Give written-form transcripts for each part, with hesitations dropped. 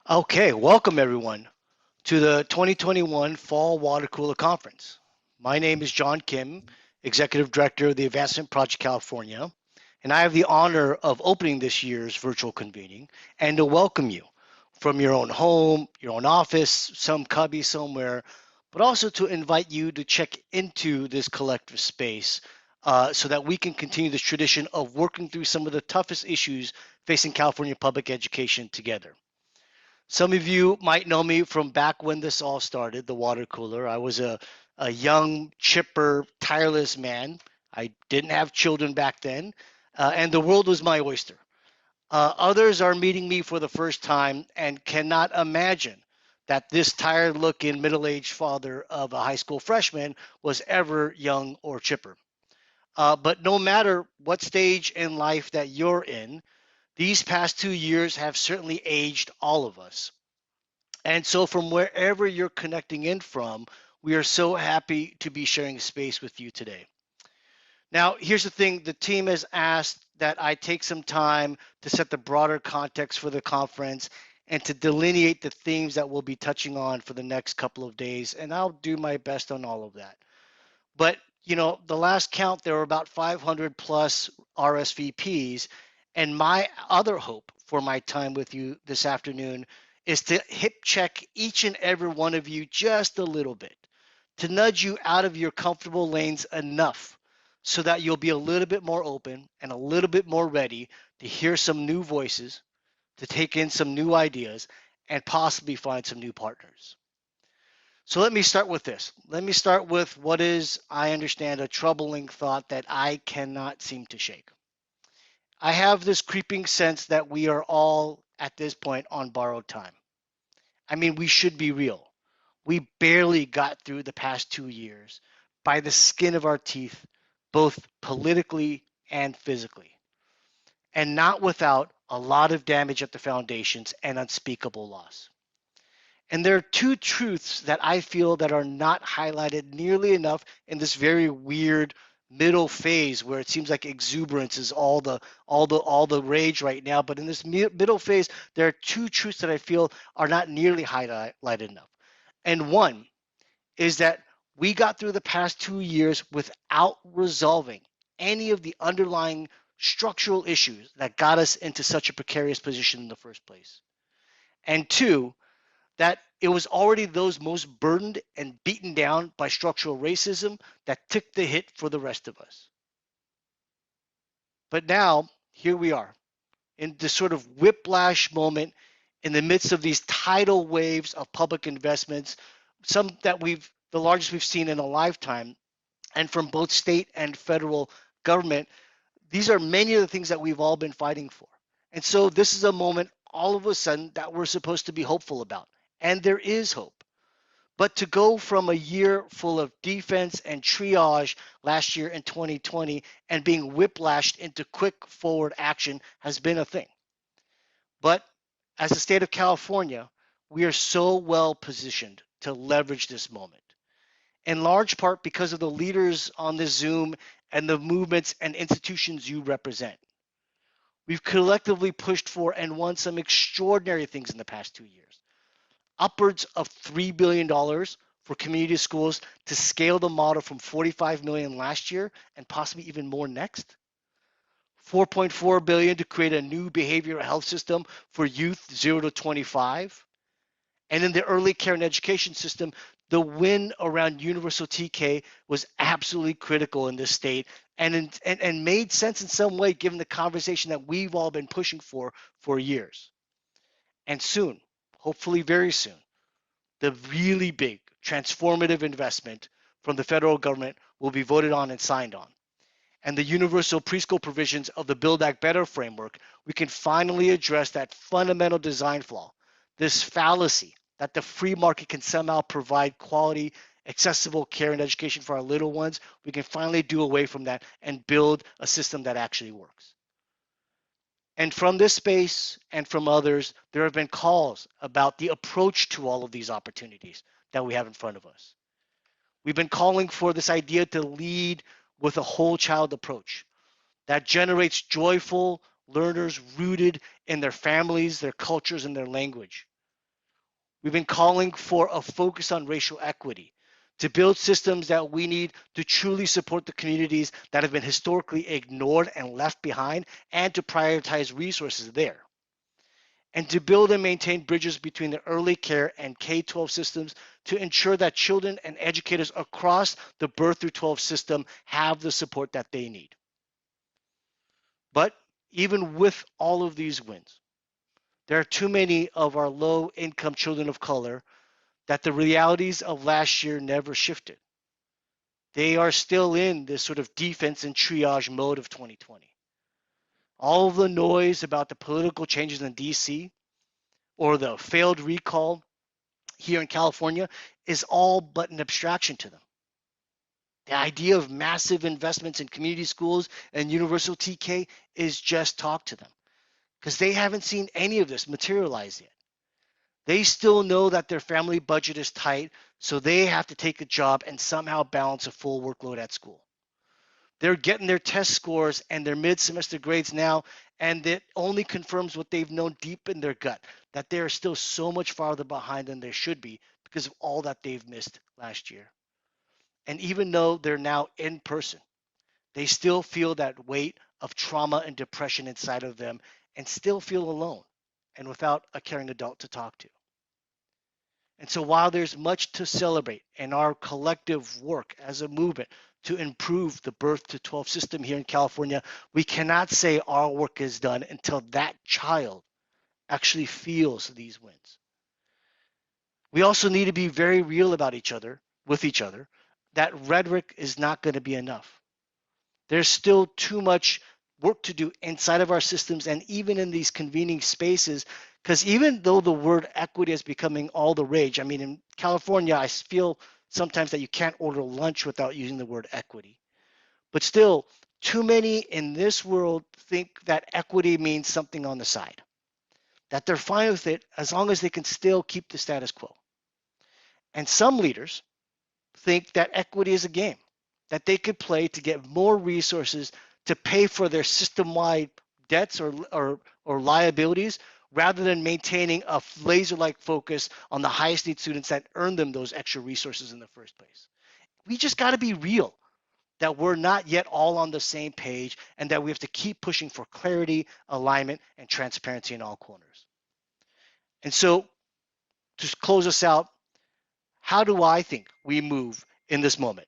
Okay, welcome everyone to the 2021 Fall Water Cooler Conference. My name is John Kim, Executive Director of the Advancement Project California, and I have the honor of opening this year's virtual convening and to welcome you from your own home, your own office, some cubby somewhere, but also to invite you to check into this collective space so that we can continue this tradition of working through some of the toughest issues facing California public education together. Some of you might know me from back when this all started, the water cooler. I was a young, chipper, tireless man. I didn't have children back then, and the world was my oyster. Others are meeting me for the first time and cannot imagine that this tired looking middle aged father of a high school freshman was ever young or chipper. But no matter what stage in life that you're in, these past 2 years have certainly aged all of us. And so, from wherever you're connecting in from, we are so happy to be sharing space with you today. Now, here's the thing, the team has asked that I take some time to set the broader context for the conference and to delineate the themes that we'll be touching on for the next couple of days. And I'll do my best on all of that. But, the last count, there were about 500 plus RSVPs. And my other hope for my time with you this afternoon is to hip check each and every one of you just a little bit, to nudge you out of your comfortable lanes enough so that you'll be a little bit more open and a little bit more ready to hear some new voices, to take in some new ideas, and possibly find some new partners. So let me start with this. Let me start with what is, I understand, a troubling thought that I cannot seem to shake. I have this creeping sense that we are all, at this point, on borrowed time. I mean, we should be real. We barely got through the past 2 years by the skin of our teeth, both politically and physically, and not without a lot of damage at the foundations and unspeakable loss. And there are two truths that I feel that are not highlighted nearly enough in this very weird middle phase where it seems like exuberance is all the rage right now. But in this middle phase, there are two truths that I feel are not nearly highlighted enough. And one is that we got through the past 2 years without resolving any of the underlying structural issues that got us into such a precarious position in the first place. And two, that it was already those most burdened and beaten down by structural racism that took the hit for the rest of us. But now, here we are in this sort of whiplash moment in the midst of these tidal waves of public investments, some that the largest we've seen in a lifetime, and from both state and federal government. These are many of the things that we've all been fighting for. And so this is a moment all of a sudden that we're supposed to be hopeful about. And there is hope. But to go from a year full of defense and triage last year in 2020 and being whiplashed into quick forward action has been a thing. But as the state of California, we are so well positioned to leverage this moment, in large part because of the leaders on this Zoom and the movements and institutions you represent. We've collectively pushed for and won some extraordinary things in the past 2 years. Upwards of $3 billion for community schools to scale the model from 45 million last year and possibly even more next. 4.4 billion to create a new behavioral health system for youth 0 to 25. And in the early care and education system, the win around universal TK was absolutely critical in this state and made sense in some way given the conversation that we've all been pushing for years. And soon, hopefully very soon, the really big transformative investment from the federal government will be voted on and signed on. And the universal preschool provisions of the Build Back Better framework, we can finally address that fundamental design flaw, this fallacy that the free market can somehow provide quality, accessible care and education for our little ones. We can finally do away from that and build a system that actually works. And from this space and from others, there have been calls about the approach to all of these opportunities that we have in front of us. We've been calling for this idea to lead with a whole child approach that generates joyful learners rooted in their families, their cultures, and their language. We've been calling for a focus on racial equity, to build systems that we need to truly support the communities that have been historically ignored and left behind, and to prioritize resources there. And to build and maintain bridges between the early care and K-12 systems to ensure that children and educators across the birth through 12 system have the support that they need. But even with all of these wins, there are too many of our low-income children of color that the realities of last year never shifted. They are still in this sort of defense and triage mode of 2020. All of the noise about the political changes in DC or the failed recall here in California is all but an abstraction to them. The idea of massive investments in community schools and universal TK is just talk to them because they haven't seen any of this materialize yet. They still know that their family budget is tight, so they have to take a job and somehow balance a full workload at school. They're getting their test scores and their mid-semester grades now, and it only confirms what they've known deep in their gut, that they are still so much farther behind than they should be because of all that they've missed last year. And even though they're now in person, they still feel that weight of trauma and depression inside of them and still feel alone and without a caring adult to talk to. And so while there's much to celebrate in our collective work as a movement to improve the birth to 12 system here in California, we cannot say our work is done until that child actually feels these wins. We also need to be very real about each other, with each other, that rhetoric is not going to be enough. There's still too much work to do inside of our systems and even in these convening spaces, because even though the word equity is becoming all the rage, I mean, in California, I feel sometimes that you can't order lunch without using the word equity. But still, too many in this world think that equity means something on the side, that they're fine with it as long as they can still keep the status quo. And some leaders think that equity is a game that they could play to get more resources to pay for their system-wide debts or liabilities rather than maintaining a laser-like focus on the highest need students that earn them those extra resources in the first place. We just got to be real that we're not yet all on the same page and that we have to keep pushing for clarity, alignment, and transparency in all corners. And so to close us out, how do I think we move in this moment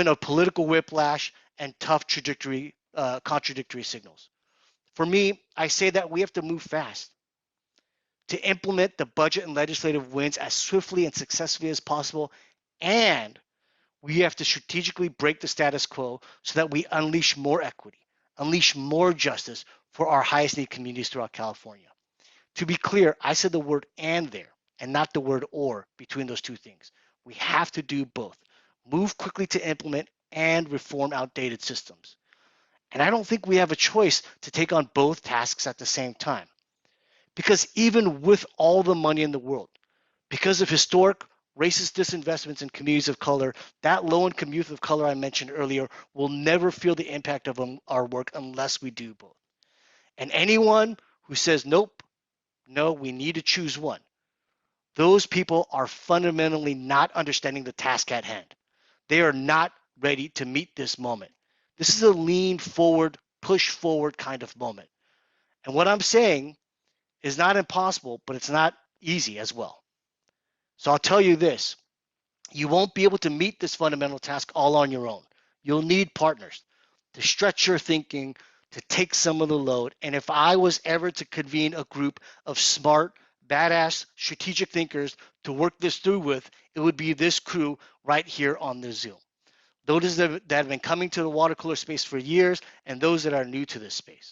of political whiplash and tough contradictory signals? For me, I say that we have to move fast to implement the budget and legislative wins as swiftly and successfully as possible, and we have to strategically break the status quo so that we unleash more equity, unleash more justice for our highest need communities throughout California. To be clear, I said the word and there and not the word or between those two things. We have to do both. Move quickly to implement and reform outdated systems. And I don't think we have a choice to take on both tasks at the same time. Because even with all the money in the world, because of historic racist disinvestments in communities of color, that low-income youth of color I mentioned earlier will never feel the impact of our work unless we do both. And anyone who says, nope, no, we need to choose one, those people are fundamentally not understanding the task at hand. They are not ready to meet this moment. This is a lean forward, push forward kind of moment. And what I'm saying is not impossible, but it's not easy as well. So I'll tell you this, you won't be able to meet this fundamental task all on your own. You'll need partners to stretch your thinking, to take some of the load. And if I was ever to convene a group of smart, badass, strategic thinkers to work this through with, it would be this crew right here on the Zoom. Those that have been coming to the water cooler space for years and those that are new to this space.